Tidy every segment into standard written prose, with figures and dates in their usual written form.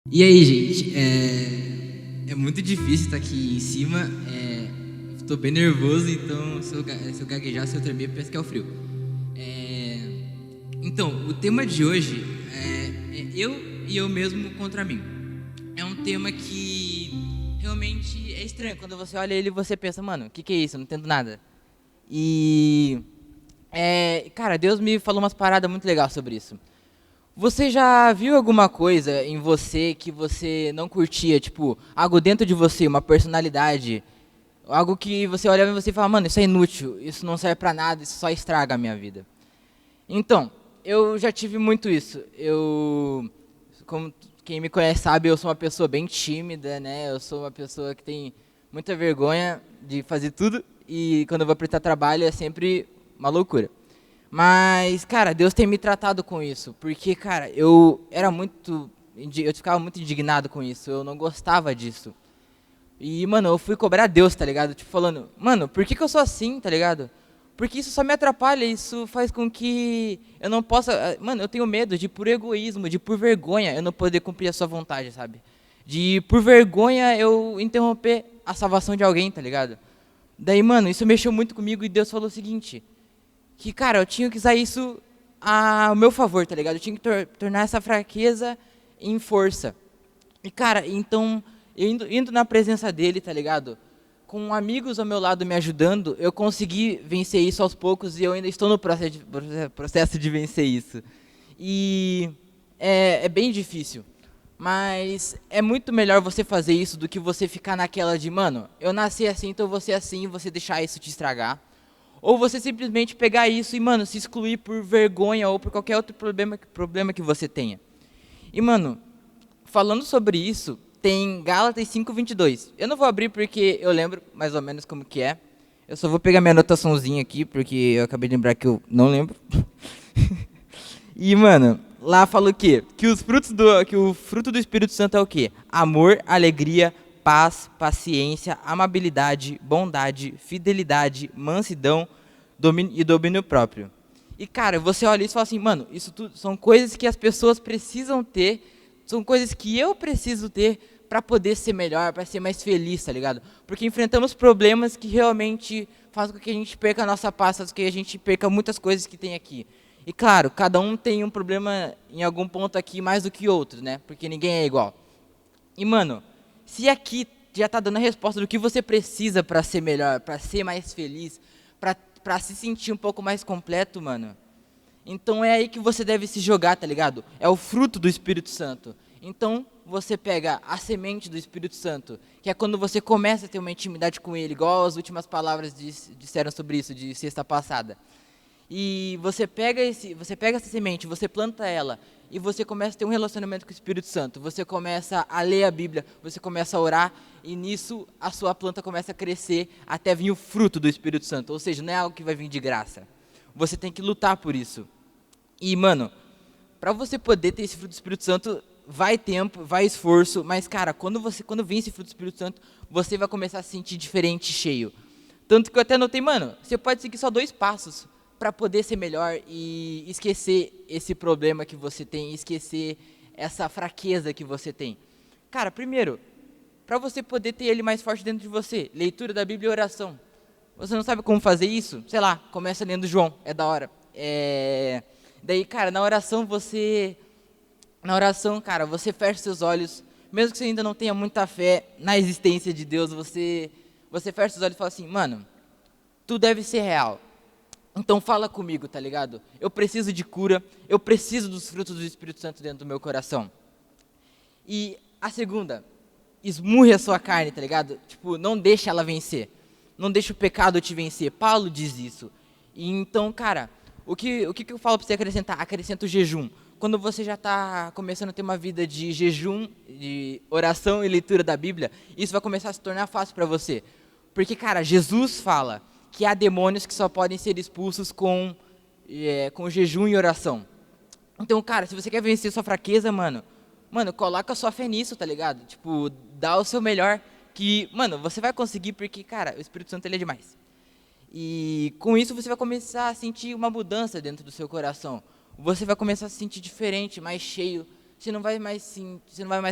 E aí, gente, é muito difícil estar aqui em cima. Estou bem nervoso, então se eu gaguejar, se eu tremer, parece que é o frio. É, então, o tema de hoje é eu e eu mesmo contra mim. É um tema que realmente é estranho. Quando você olha ele, você pensa, mano, o que é isso? Eu não entendo nada. E, cara, Deus me falou umas paradas muito legais sobre isso. Você já viu alguma coisa em você que você não curtia, tipo, algo dentro de você, uma personalidade, algo que você olhava em você e falava, mano, isso é inútil, isso não serve pra nada, isso só estraga a minha vida. Então, eu já tive muito isso. Como quem me conhece sabe, eu sou uma pessoa bem tímida, né? Eu sou uma pessoa que tem muita vergonha de fazer tudo e quando eu vou prestar trabalho é sempre uma loucura. Mas, cara, Deus tem me tratado com isso, porque, cara, eu ficava muito indignado com isso, eu não gostava disso. E, mano, eu fui cobrar Deus, tá ligado? Tipo, falando, mano, por que eu sou assim, tá ligado? Porque isso só me atrapalha, isso faz com que eu não possa. Mano, eu tenho medo de, por egoísmo, de por vergonha, eu não poder cumprir a sua vontade, sabe? De, por vergonha, eu interromper a salvação de alguém, tá ligado? Daí, mano, isso mexeu muito comigo e Deus falou o seguinte: que, cara, eu tinha que usar isso ao meu favor, tá ligado? Eu tinha que tornar essa fraqueza em força. E, cara, então, eu indo na presença dele, tá ligado? Com amigos ao meu lado me ajudando, eu consegui vencer isso aos poucos e eu ainda estou no processo de vencer isso. E é bem difícil. Mas é muito melhor você fazer isso do que você ficar naquela de, mano, eu nasci assim, então eu vou ser assim, e você deixar isso te estragar. Ou você simplesmente pegar isso e, mano, se excluir por vergonha ou por qualquer outro problema que você tenha. E, mano, falando sobre isso, tem Gálatas 5:22. Eu não vou abrir porque eu lembro mais ou menos como que é. Eu só vou pegar minha anotaçãozinha aqui, porque eu acabei de lembrar que eu não lembro. E, mano, lá fala o quê? Que o fruto do Espírito Santo é o quê? Amor, alegria, paz, paciência, amabilidade, bondade, fidelidade, mansidão e domínio próprio. E, cara, você olha isso e fala assim, mano, isso tudo são coisas que as pessoas precisam ter, são coisas que eu preciso ter para poder ser melhor, para ser mais feliz, tá ligado? Porque enfrentamos problemas que realmente fazem com que a gente perca a nossa paz, fazem com que a gente perca muitas coisas que tem aqui. E claro, cada um tem um problema em algum ponto aqui mais do que outros, né? Porque ninguém é igual. E, mano, se aqui já tá dando a resposta do que você precisa para ser melhor, para ser mais feliz, para se sentir um pouco mais completo, mano, então é aí que você deve se jogar, tá ligado? É o fruto do Espírito Santo. Então você pega a semente do Espírito Santo, que é quando você começa a ter uma intimidade com ele, igual as últimas palavras disseram sobre isso de sexta passada. E você pega essa semente, você planta ela e você começa a ter um relacionamento com o Espírito Santo. Você começa a ler a Bíblia, você começa a orar e nisso a sua planta começa a crescer até vir o fruto do Espírito Santo. Ou seja, não é algo que vai vir de graça. Você tem que lutar por isso. E, mano, para você poder ter esse fruto do Espírito Santo, vai tempo, vai esforço, mas, cara, quando vem esse fruto do Espírito Santo, você vai começar a se sentir diferente, cheio. Tanto que eu até notei, mano, você pode seguir só 2 passos para poder ser melhor e esquecer esse problema que você tem, esquecer essa fraqueza que você tem. Cara, primeiro, para você poder ter ele mais forte dentro de você, leitura da Bíblia e oração. Você não sabe como fazer isso? Sei lá, começa lendo João, é da hora. Daí, cara, na oração, cara, você fecha seus olhos, mesmo que você ainda não tenha muita fé na existência de Deus, você fecha seus olhos e fala assim, mano, tu deve ser real. Então fala comigo, tá ligado? Eu preciso de cura, eu preciso dos frutos do Espírito Santo dentro do meu coração. E a segunda, esmurre a sua carne, tá ligado? Tipo, não deixa ela vencer. Não deixa o pecado te vencer. Paulo diz isso. E então, cara, o que eu falo pra você acrescentar? Acrescenta o jejum. Quando você já está começando a ter uma vida de jejum, de oração e leitura da Bíblia, isso vai começar a se tornar fácil para você. Porque, cara, Jesus fala que há demônios que só podem ser expulsos com jejum e oração. Então, cara, se você quer vencer sua fraqueza, mano, coloca sua fé nisso, tá ligado? Tipo, dá o seu melhor, que, mano, você vai conseguir porque, cara, o Espírito Santo ele é demais. E com isso você vai começar a sentir uma mudança dentro do seu coração. Você vai começar a se sentir diferente, mais cheio, você não vai mais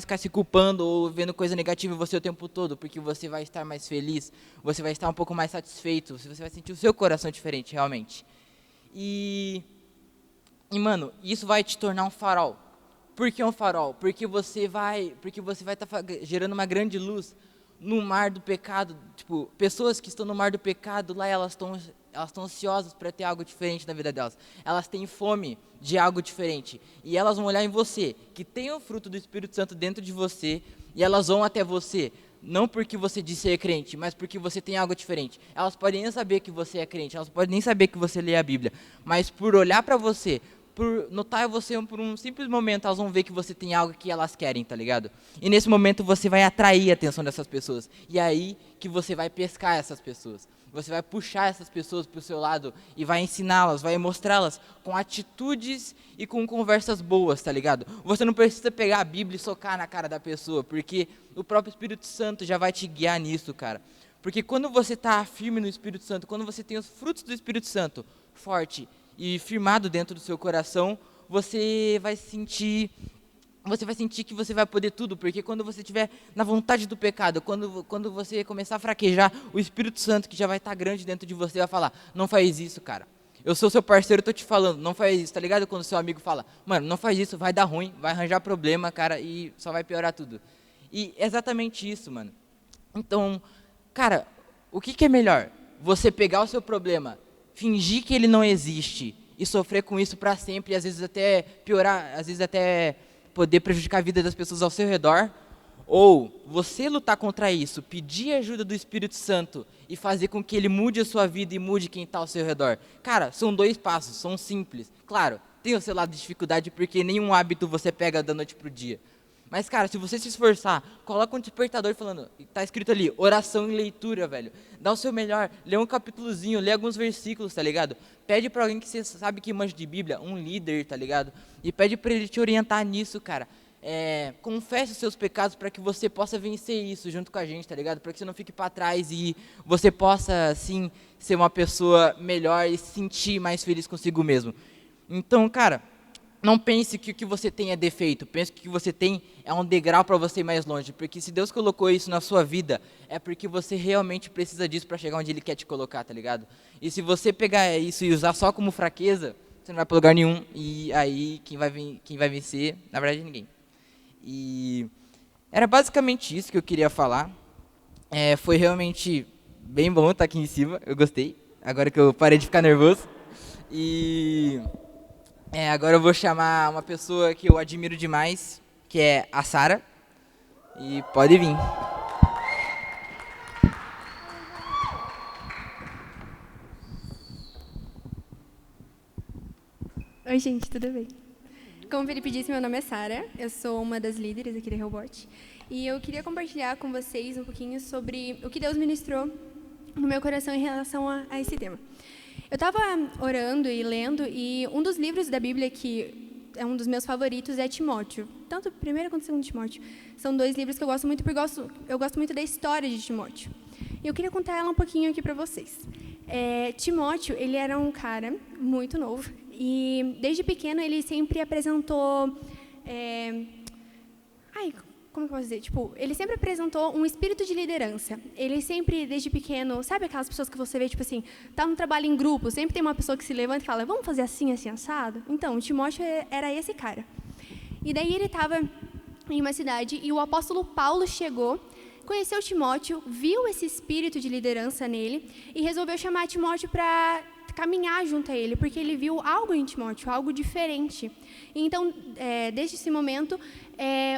ficar se culpando ou vendo coisa negativa em você o tempo todo, porque você vai estar mais feliz, você vai estar um pouco mais satisfeito, você vai sentir o seu coração diferente, realmente. E mano, isso vai te tornar um farol. Por que um farol? Porque você vai estar gerando uma grande luz no mar do pecado. Tipo, pessoas que estão no mar do pecado, lá elas estão ansiosas para ter algo diferente na vida delas. Elas têm fome de algo diferente. E elas vão olhar em você, que tem o fruto do Espírito Santo dentro de você, e elas vão até você, não porque você diz ser crente, mas porque você tem algo diferente. Elas podem nem saber que você é crente, elas podem nem saber que você lê a Bíblia, mas por olhar para você, por notar você por um simples momento, elas vão ver que você tem algo que elas querem, tá ligado? E nesse momento você vai atrair a atenção dessas pessoas. E é aí que você vai pescar essas pessoas. Você vai puxar essas pessoas para o seu lado e vai ensiná-las, vai mostrá-las com atitudes e com conversas boas, tá ligado? Você não precisa pegar a Bíblia e socar na cara da pessoa, porque o próprio Espírito Santo já vai te guiar nisso, cara. Porque quando você está firme no Espírito Santo, quando você tem os frutos do Espírito Santo forte e firmado dentro do seu coração, você vai sentir que você vai poder tudo, porque quando você estiver na vontade do pecado, quando você começar a fraquejar, o Espírito Santo, que já vai estar grande dentro de você, vai falar, não faz isso, cara. Eu sou seu parceiro, eu tô te falando, não faz isso, tá ligado? Quando seu amigo fala, mano, não faz isso, vai dar ruim, vai arranjar problema, cara, e só vai piorar tudo. E é exatamente isso, mano. Então, cara, o que é melhor? Você pegar o seu problema, fingir que ele não existe e sofrer com isso para sempre, e às vezes até piorar, às vezes até poder prejudicar a vida das pessoas ao seu redor, ou você lutar contra isso, pedir ajuda do Espírito Santo e fazer com que ele mude a sua vida e mude quem está ao seu redor. Cara, são 2 passos, são simples. Claro, tem o seu lado de dificuldade, porque nenhum hábito você pega da noite pro dia. Mas, cara, se você se esforçar, coloca um despertador falando, tá escrito ali, oração e leitura, velho. Dá o seu melhor, lê um capítulozinho, lê alguns versículos, tá ligado? Pede pra alguém que você sabe que manja de Bíblia, um líder, tá ligado? E pede pra ele te orientar nisso, cara. Confesse os seus pecados para que você possa vencer isso junto com a gente, tá ligado? Para que você não fique para trás e você possa, assim, ser uma pessoa melhor e se sentir mais feliz consigo mesmo. Então, cara, não pense que o que você tem é defeito, pense que o que você tem é um degrau para você ir mais longe, porque se Deus colocou isso na sua vida, é porque você realmente precisa disso para chegar onde Ele quer te colocar, tá ligado? E se você pegar isso e usar só como fraqueza, você não vai para lugar nenhum, e aí quem vai vencer, na verdade, ninguém. E era basicamente isso que eu queria falar. Foi realmente bem bom estar aqui em cima, eu gostei, agora que eu parei de ficar nervoso. E agora eu vou chamar uma pessoa que eu admiro demais, que é a Sara. E pode vir. Oi, gente, tudo bem? Como o Felipe disse, meu nome é Sara, eu sou uma das líderes aqui da Hellbot. E eu queria compartilhar com vocês um pouquinho sobre o que Deus ministrou no meu coração em relação a esse tema. Eu estava orando e lendo, e um dos livros da Bíblia que é um dos meus favoritos é Timóteo. Tanto o 1º quanto o 2º Timóteo. São 2 livros que eu gosto muito, porque eu gosto muito da história de Timóteo. E eu queria contar ela um pouquinho aqui para vocês. Timóteo, ele era um cara muito novo, e desde pequeno ele sempre apresentou... como eu posso dizer? Tipo, ele sempre apresentou um espírito de liderança. Ele sempre, desde pequeno, sabe aquelas pessoas que você vê, tipo assim, tá no trabalho em grupo, sempre tem uma pessoa que se levanta e fala, vamos fazer assim, assim, assado? Então, Timóteo era esse cara. E daí ele estava em uma cidade e o apóstolo Paulo chegou, conheceu Timóteo, viu esse espírito de liderança nele e resolveu chamar Timóteo para caminhar junto a ele, porque ele viu algo em Timóteo, algo diferente. Então, desde esse momento,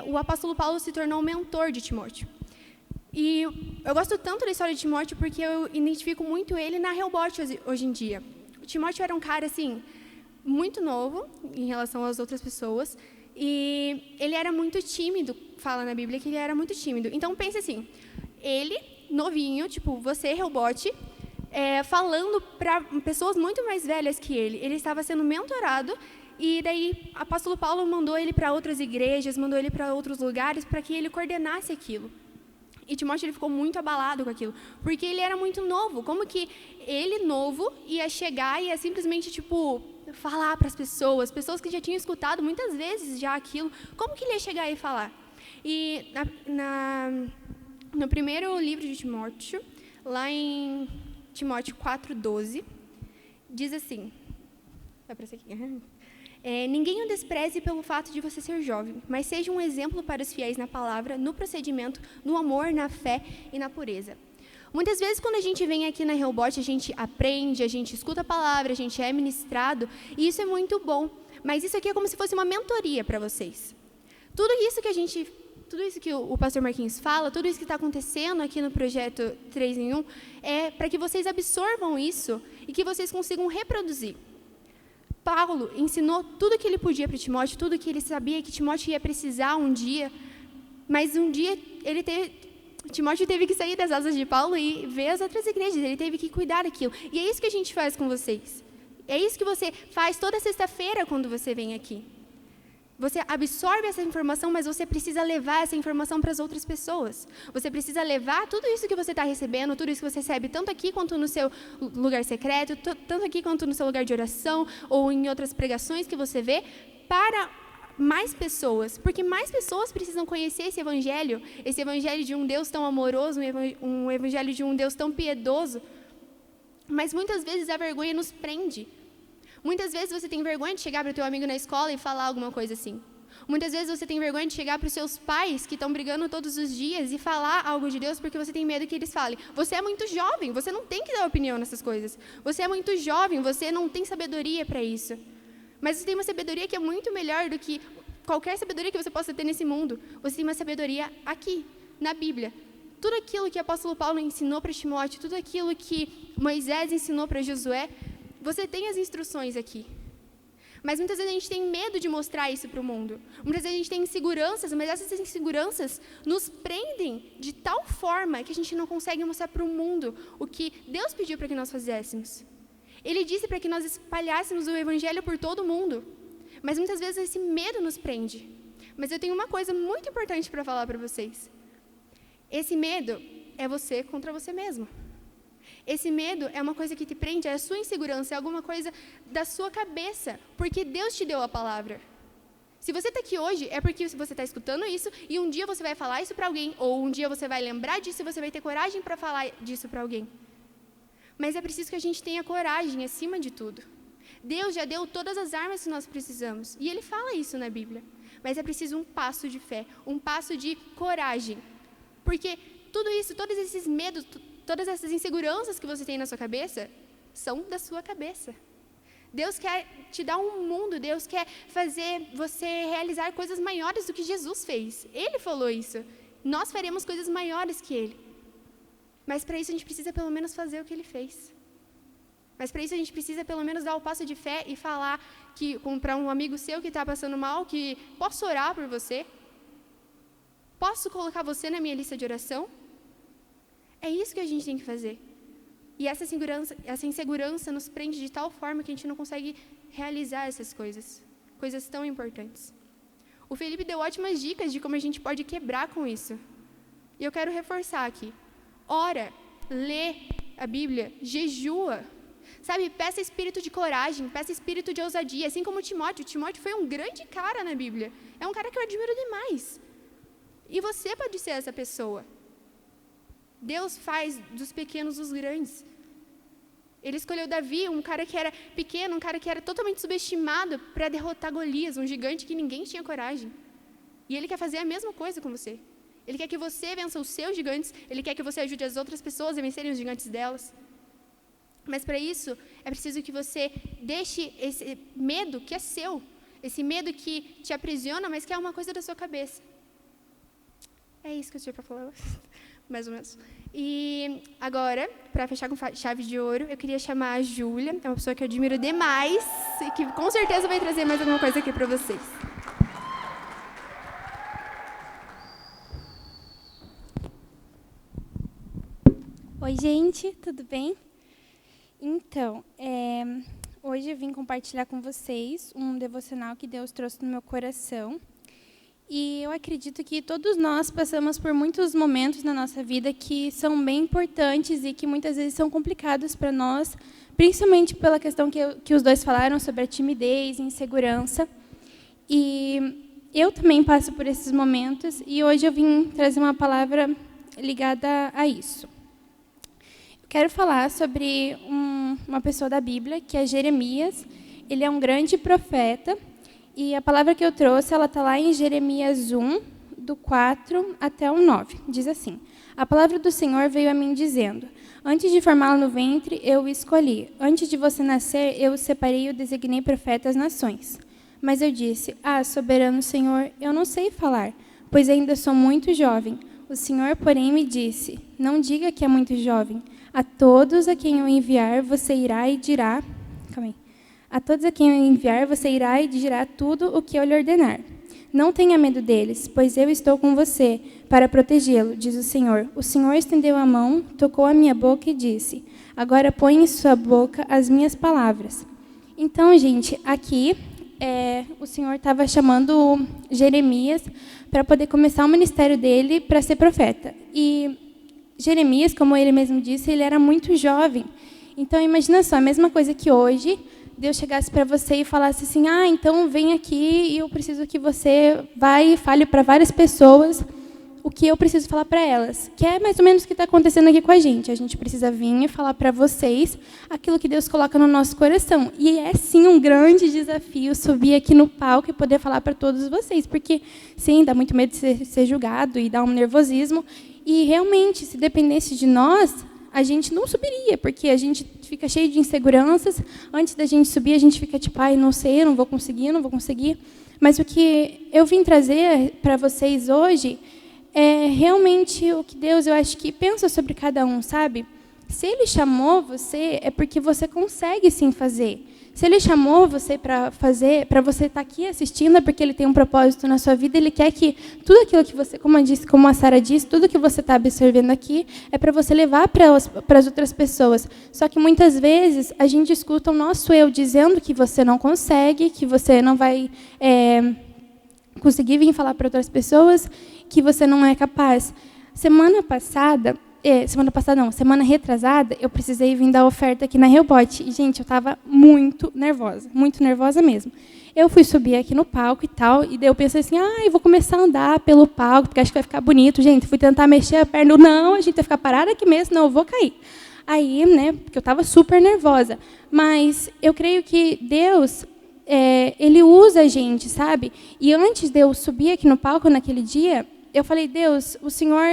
o apóstolo Paulo se tornou o mentor de Timóteo. E eu gosto tanto da história de Timóteo porque eu identifico muito ele na Hellbot hoje em dia. O Timóteo era um cara, assim, muito novo em relação às outras pessoas, e ele era muito tímido, fala na Bíblia que ele era muito tímido. Então, pense assim, ele, novinho, tipo, você, Hellbot, falando para pessoas muito mais velhas que ele estava sendo mentorado, e daí o apóstolo Paulo mandou ele para outras igrejas, mandou ele para outros lugares para que ele coordenasse aquilo. E Timóteo ele ficou muito abalado com aquilo, porque ele era muito novo. Como que ele, novo, ia chegar e ia simplesmente, tipo, falar para as pessoas que já tinham escutado muitas vezes já aquilo, como que ele ia chegar e falar? E no primeiro livro de Timóteo, lá em Timóteo 4:12, diz assim, vai para esse aqui. Ninguém o despreze pelo fato de você ser jovem, mas seja um exemplo para os fiéis na palavra, no procedimento, no amor, na fé e na pureza. Muitas vezes, quando a gente vem aqui na Rehoboth, a gente aprende, a gente escuta a palavra, a gente é ministrado, e isso é muito bom. Mas isso aqui é como se fosse uma mentoria para vocês. Tudo isso que o pastor Marquinhos fala, tudo isso que está acontecendo aqui no projeto 3 em 1, é para que vocês absorvam isso e que vocês consigam reproduzir. Paulo ensinou tudo o que ele podia para Timóteo, tudo que ele sabia que Timóteo ia precisar um dia, mas um dia Timóteo teve que sair das asas de Paulo e ver as outras igrejas, ele teve que cuidar daquilo. E é isso que a gente faz com vocês. É isso que você faz toda sexta-feira quando você vem aqui. Você absorve essa informação, mas você precisa levar essa informação para as outras pessoas. Você precisa levar tudo isso que você está recebendo, tudo isso que você recebe, tanto aqui quanto no seu lugar secreto, tanto aqui quanto no seu lugar de oração, ou em outras pregações que você vê, para mais pessoas. Porque mais pessoas precisam conhecer esse evangelho de um Deus tão amoroso, um evangelho de um Deus tão piedoso. Mas muitas vezes a vergonha nos prende. Muitas vezes você tem vergonha de chegar para o teu amigo na escola e falar alguma coisa assim. Muitas vezes você tem vergonha de chegar para os seus pais, que estão brigando todos os dias, e falar algo de Deus porque você tem medo que eles falem. Você é muito jovem, você não tem que dar opinião nessas coisas. Você é muito jovem, você não tem sabedoria para isso. Mas você tem uma sabedoria que é muito melhor do que qualquer sabedoria que você possa ter nesse mundo. Você tem uma sabedoria aqui, na Bíblia. Tudo aquilo que o apóstolo Paulo ensinou para Timóteo, tudo aquilo que Moisés ensinou para Josué, você tem as instruções aqui. Mas muitas vezes a gente tem medo de mostrar isso para o mundo. Muitas vezes a gente tem inseguranças, mas essas inseguranças nos prendem de tal forma que a gente não consegue mostrar para o mundo o que Deus pediu para que nós fizéssemos. Ele disse para que nós espalhássemos o evangelho por todo o mundo. Mas muitas vezes esse medo nos prende. Mas eu tenho uma coisa muito importante para falar para vocês. Esse medo é você contra você mesmo. Esse medo é uma coisa que te prende, é a sua insegurança, é alguma coisa da sua cabeça, porque Deus te deu a palavra. Se você está aqui hoje, é porque você está escutando isso, e um dia você vai falar isso para alguém, ou um dia você vai lembrar disso e você vai ter coragem para falar disso para alguém. Mas é preciso que a gente tenha coragem acima de tudo. Deus já deu todas as armas que nós precisamos, e Ele fala isso na Bíblia. Mas é preciso um passo de fé, um passo de coragem, porque tudo isso, todos esses medos, todas essas inseguranças que você tem na sua cabeça, são da sua cabeça. Deus quer te dar um mundo, Deus quer fazer você realizar coisas maiores do que Jesus fez. Ele falou isso. Nós faremos coisas maiores que Ele. Mas para isso a gente precisa pelo menos fazer o que Ele fez. Mas para isso a gente precisa pelo menos dar o passo de fé e falar para um amigo seu que está passando mal, que posso orar por você? Posso colocar você na minha lista de oração? É isso que a gente tem que fazer. E essa insegurança nos prende de tal forma que a gente não consegue realizar essas coisas tão importantes. O Felipe deu ótimas dicas de como a gente pode quebrar com isso. E eu quero reforçar aqui. Ora, lê a Bíblia, jejua. Sabe, peça espírito de coragem, peça espírito de ousadia, assim como Timóteo. Timóteo foi um grande cara na Bíblia. É um cara que eu admiro demais. E você pode ser essa pessoa. Deus faz dos pequenos os grandes. Ele escolheu Davi, um cara que era pequeno, um cara que era totalmente subestimado, para derrotar Golias, um gigante que ninguém tinha coragem. E Ele quer fazer a mesma coisa com você. Ele quer que você vença os seus gigantes, Ele quer que você ajude as outras pessoas a vencerem os gigantes delas. Mas para isso, é preciso que você deixe esse medo que é seu, esse medo que te aprisiona, mas que é uma coisa da sua cabeça. É isso que eu tinha para falar. Mais ou menos. E agora, para fechar com chave de ouro, eu queria chamar a Júlia, é uma pessoa que eu admiro demais e que com certeza vai trazer mais alguma coisa aqui para vocês. Oi, gente, tudo bem? Então, hoje eu vim compartilhar com vocês um devocional que Deus trouxe no meu coração. E eu acredito que todos nós passamos por muitos momentos na nossa vida que são bem importantes e que muitas vezes são complicados para nós, principalmente pela questão que os dois falaram sobre a timidez, insegurança. E eu também passo por esses momentos, e hoje eu vim trazer uma palavra ligada a isso. Eu quero falar sobre uma pessoa da Bíblia, que é Jeremias. Ele é um grande profeta, e a palavra que eu trouxe, ela está lá em Jeremias 1, do 4 até o 9. Diz assim: a palavra do Senhor veio a mim dizendo: antes de formá-lo no ventre, eu o escolhi. Antes de você nascer, eu o separei e o designei profeta às nações. Mas eu disse: soberano Senhor, eu não sei falar, pois ainda sou muito jovem. O Senhor, porém, me disse: não diga que é muito jovem. A todos a quem eu enviar, você irá e dirá... A todos a quem eu enviar, você irá e dirá tudo o que eu lhe ordenar. Não tenha medo deles, pois eu estou com você para protegê-lo, diz o Senhor. O Senhor estendeu a mão, tocou a minha boca e disse: agora põe em sua boca as minhas palavras. Então, gente, aqui o Senhor estava chamando Jeremias para poder começar o ministério dele para ser profeta. E Jeremias, como ele mesmo disse, ele era muito jovem. Então, imagina só, a mesma coisa que hoje Deus chegasse para você e falasse assim: então vem aqui e eu preciso que você vá e fale para várias pessoas o que eu preciso falar para elas. Que é mais ou menos o que está acontecendo aqui com a gente. A gente precisa vir e falar para vocês aquilo que Deus coloca no nosso coração. E é, sim, um grande desafio subir aqui no palco e poder falar para todos vocês. Porque, sim, dá muito medo de ser julgado e dá um nervosismo. E, realmente, se dependesse de nós, a gente não subiria, porque a gente fica cheio de inseguranças. Antes da gente subir, a gente fica tipo: não sei, eu não vou conseguir. Mas o que eu vim trazer para vocês hoje é realmente o que Deus, eu acho que pensa sobre cada um, sabe? Se Ele chamou você, é porque você consegue sim fazer. Se Ele chamou você para fazer, para você estar aqui assistindo, é porque Ele tem um propósito na sua vida. Ele quer que tudo aquilo que você, como a Sara disse, tudo que você está absorvendo aqui é para você levar para as outras pessoas. Só que muitas vezes a gente escuta o nosso eu dizendo que você não consegue, que você não vai conseguir vir falar para outras pessoas, que você não é capaz. Semana retrasada, eu precisei vir dar oferta aqui na Reubot. E, gente, eu estava muito nervosa mesmo. Eu fui subir aqui no palco e tal, e daí eu pensei assim: eu vou começar a andar pelo palco, porque acho que vai ficar bonito. Gente, fui tentar mexer a perna, não, a gente vai ficar parada aqui mesmo, não, eu vou cair. Aí, porque eu estava super nervosa. Mas eu creio que Deus, Ele usa a gente, sabe? E antes de eu subir aqui no palco naquele dia, eu falei: Deus, o Senhor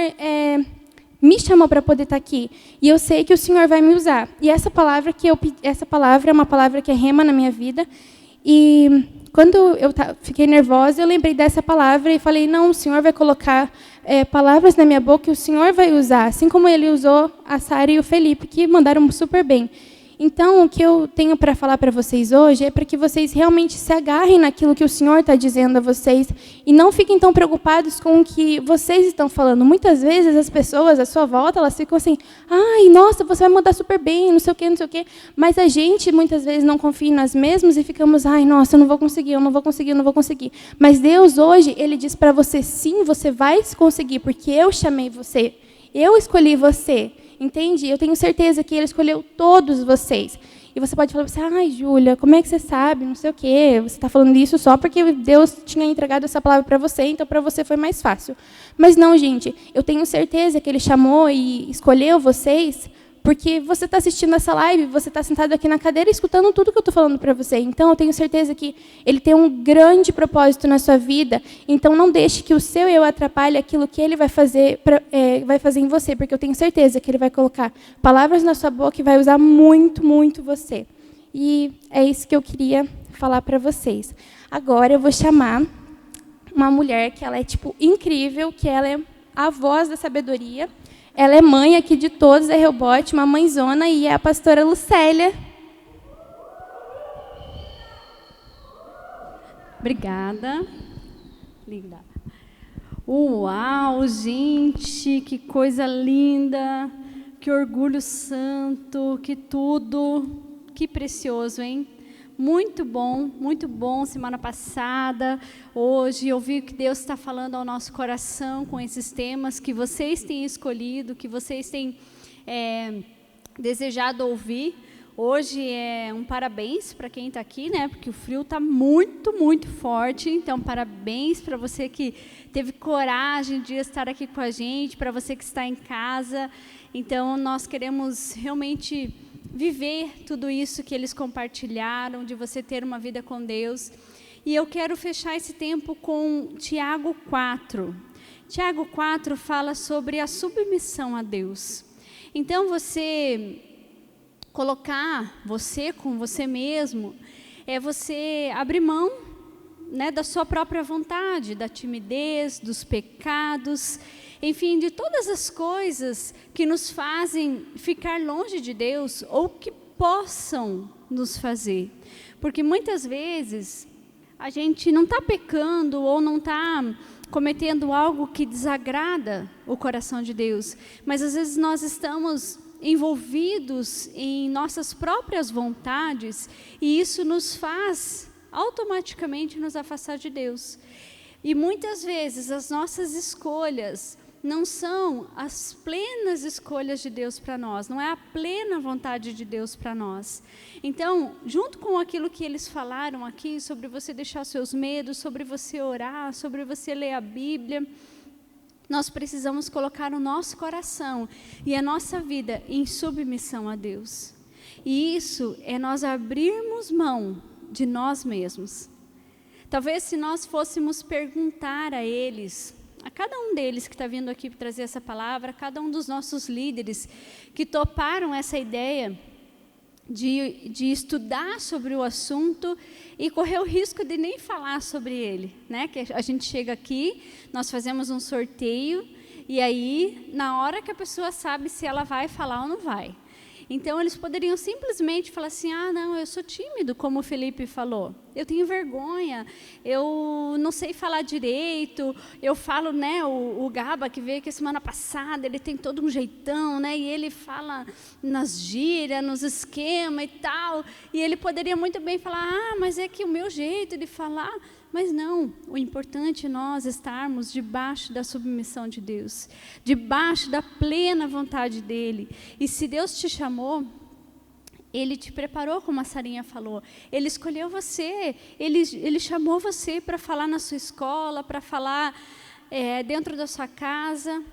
me chamou para poder estar aqui, e eu sei que o Senhor vai me usar. E essa palavra é uma palavra que é rema na minha vida. E quando eu fiquei nervosa, eu lembrei dessa palavra e falei: não, o Senhor vai colocar palavras na minha boca e o Senhor vai usar, assim como Ele usou a Sara e o Felipe, que mandaram super bem. Então, o que eu tenho para falar para vocês hoje é para que vocês realmente se agarrem naquilo que o Senhor está dizendo a vocês e não fiquem tão preocupados com o que vocês estão falando. Muitas vezes, as pessoas à sua volta, elas ficam assim: nossa, você vai mandar super bem, não sei o quê. Mas a gente, muitas vezes, não confia em nós mesmos e ficamos: nossa, eu não vou conseguir. Mas Deus, hoje, Ele diz para você: sim, você vai conseguir, porque eu chamei você, eu escolhi você. Entende? Eu tenho certeza que Ele escolheu todos vocês. E você pode falar assim: Júlia, como é que você sabe? Não sei o quê. Você está falando isso só porque Deus tinha entregado essa palavra para você, então para você foi mais fácil. Mas não, gente. Eu tenho certeza que Ele chamou e escolheu vocês porque você está assistindo essa live, você está sentado aqui na cadeira escutando tudo que eu estou falando para você. Então, eu tenho certeza que Ele tem um grande propósito na sua vida. Então, não deixe que o seu eu atrapalhe aquilo que Ele vai fazer em você, porque eu tenho certeza que Ele vai colocar palavras na sua boca e vai usar muito, muito você. E é isso que eu queria falar para vocês. Agora, eu vou chamar uma mulher que ela é incrível, que ela é a voz da sabedoria. Ela é mãe aqui de todos, é Reubot, uma mãezona, e é a pastora Lucélia. Obrigada. Linda. Uau, gente, que coisa linda, que orgulho santo, que tudo, que precioso, hein? Muito bom, semana passada, hoje, eu vi que Deus está falando ao nosso coração com esses temas que vocês têm escolhido, que vocês têm desejado ouvir. hoje é um parabéns para quem está aqui, né? Porque o frio está muito, muito forte. Então, parabéns para você que teve coragem de estar aqui com a gente, para você que está em casa. Então, nós queremos realmente viver tudo isso que eles compartilharam, de você ter uma vida com Deus. E eu quero fechar esse tempo com Tiago 4. Tiago 4 fala sobre a submissão a Deus. Então, você colocar você com você mesmo, é você abrir mão, né, da sua própria vontade, da timidez, dos pecados, enfim, de todas as coisas que nos fazem ficar longe de Deus ou que possam nos fazer. Porque muitas vezes a gente não está pecando ou não está cometendo algo que desagrada o coração de Deus, mas às vezes nós estamos envolvidos em nossas próprias vontades e isso nos faz automaticamente nos afastar de Deus. E muitas vezes as nossas escolhas não são as plenas escolhas de Deus para nós, não é a plena vontade de Deus para nós. Então, junto com aquilo que eles falaram aqui, sobre você deixar seus medos, sobre você orar, sobre você ler a Bíblia, nós precisamos colocar o nosso coração e a nossa vida em submissão a Deus. E isso é nós abrirmos mão de nós mesmos. Talvez se nós fôssemos perguntar a eles, a cada um deles que está vindo aqui para trazer essa palavra, a cada um dos nossos líderes que toparam essa ideia de estudar sobre o assunto e correr o risco de nem falar sobre ele, né? Que a gente chega aqui, nós fazemos um sorteio e aí, na hora que a pessoa sabe se ela vai falar ou não vai. Então, eles poderiam simplesmente falar assim, não, eu sou tímido, como o Felipe falou. Eu tenho vergonha, eu não sei falar direito, eu falo, né, o Gaba, que veio aqui semana passada, ele tem todo um jeitão, né, e ele fala nas gírias, nos esquemas e tal, e ele poderia muito bem falar, mas é que o meu jeito de falar... Mas não, o importante é nós estarmos debaixo da submissão de Deus, debaixo da plena vontade dEle. E se Deus te chamou, Ele te preparou, como a Sarinha falou. Ele escolheu você, Ele chamou você para falar na sua escola, para falar dentro da sua casa.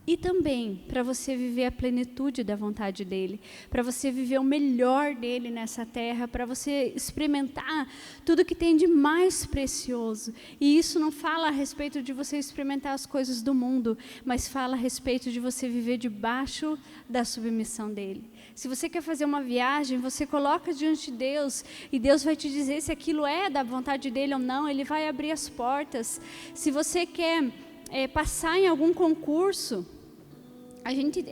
E também para você viver a plenitude da vontade dEle, para você viver o melhor dEle nessa terra, para você experimentar tudo que tem de mais precioso. E isso não fala a respeito de você experimentar as coisas do mundo, mas fala a respeito de você viver debaixo da submissão dEle. Se você quer fazer uma viagem, você coloca diante de Deus, e Deus vai te dizer se aquilo é da vontade dEle ou não, Ele vai abrir as portas. Se você quer passar em algum concurso, a gente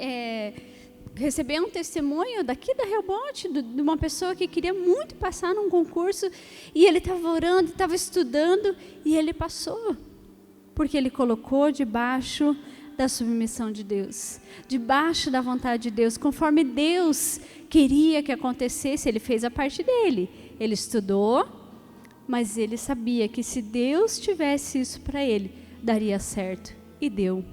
recebeu um testemunho daqui da Rehoboth, de uma pessoa que queria muito passar num concurso, e ele estava orando, estava estudando, e ele passou, porque ele colocou debaixo da submissão de Deus, debaixo da vontade de Deus, conforme Deus queria que acontecesse. Ele fez a parte dele, ele estudou, mas ele sabia que se Deus tivesse isso para ele, daria certo, e deu.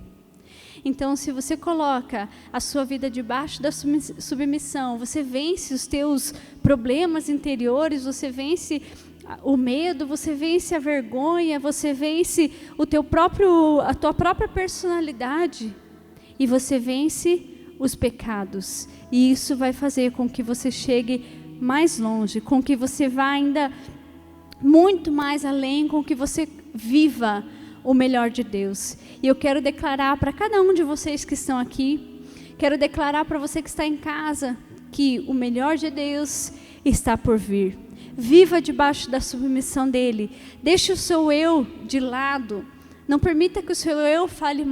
Então, se você coloca a sua vida debaixo da submissão, você vence os teus problemas interiores, você vence o medo, você vence a vergonha, você vence a tua própria personalidade, e você vence os pecados. E isso vai fazer com que você chegue mais longe, com que você vá ainda muito mais além, com que você viva o melhor de Deus. E eu quero declarar para cada um de vocês que estão aqui, quero declarar para você que está em casa, que o melhor de Deus está por vir. Viva debaixo da submissão dEle. Deixe o seu eu de lado. Não permita que o seu eu fale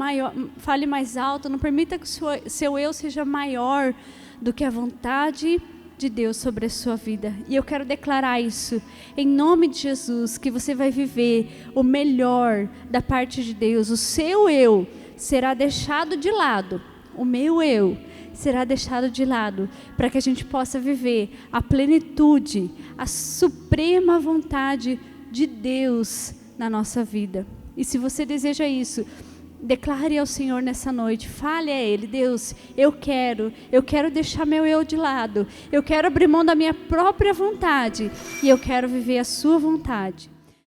mais alto. Não permita que o seu eu seja maior do que a vontade de Deus sobre a sua vida. E eu quero declarar isso em nome de Jesus, que você vai viver o melhor da parte de Deus. O seu eu será deixado de lado, o meu eu será deixado de lado, para que a gente possa viver a plenitude, a suprema vontade de Deus na nossa vida. E se você deseja isso, Declare ao Senhor nessa noite, fale a Ele, Deus, eu quero deixar meu eu de lado, eu quero abrir mão da minha própria vontade e eu quero viver a sua vontade.